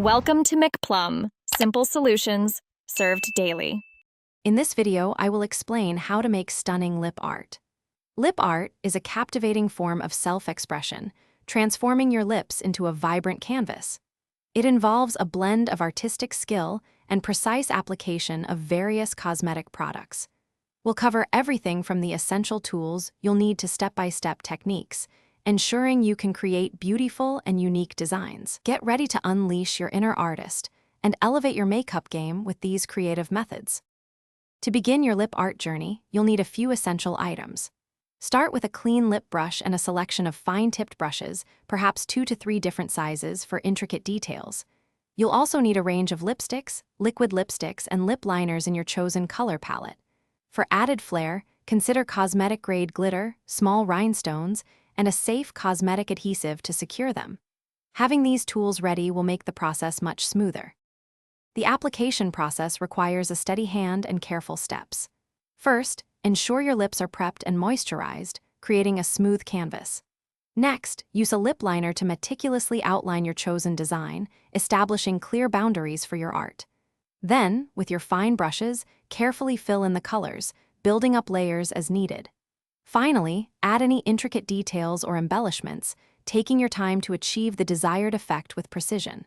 Welcome to McPlum, simple solutions served daily. In this video, I will explain how to make stunning lip art. Lip art is a captivating form of self-expression, transforming your lips into a vibrant canvas. It involves a blend of artistic skill and precise application of various cosmetic products. We'll cover everything from the essential tools you'll need to step-by-step techniques, ensuring you can create beautiful and unique designs. Get ready to unleash your inner artist and elevate your makeup game with these creative methods. To begin your lip art journey, you'll need a few essential items. Start with a clean lip brush and a selection of fine-tipped brushes, perhaps 2 to 3 different sizes for intricate details. You'll also need a range of lipsticks, liquid lipsticks, and lip liners in your chosen color palette. For added flair, consider cosmetic-grade glitter, small rhinestones, and a safe cosmetic adhesive to secure them. Having these tools ready will make the process much smoother. The application process requires a steady hand and careful steps. First, ensure your lips are prepped and moisturized, creating a smooth canvas. Next, use a lip liner to meticulously outline your chosen design, establishing clear boundaries for your art. Then, with your fine brushes, carefully fill in the colors, building up layers as needed. Finally, add any intricate details or embellishments, taking your time to achieve the desired effect with precision.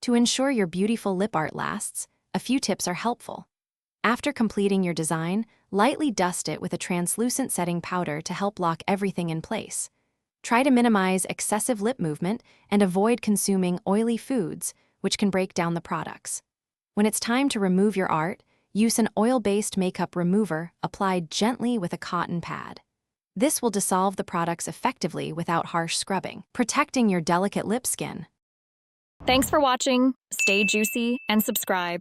To ensure your beautiful lip art lasts, a few tips are helpful. After completing your design, lightly dust it with a translucent setting powder to help lock everything in place. Try to minimize excessive lip movement and avoid consuming oily foods, which can break down the products. When it's time to remove your art, use an oil-based makeup remover applied gently with a cotton pad. This will dissolve the products effectively without harsh scrubbing, protecting your delicate lip skin. Thanks for watching. Stay juicy and subscribe.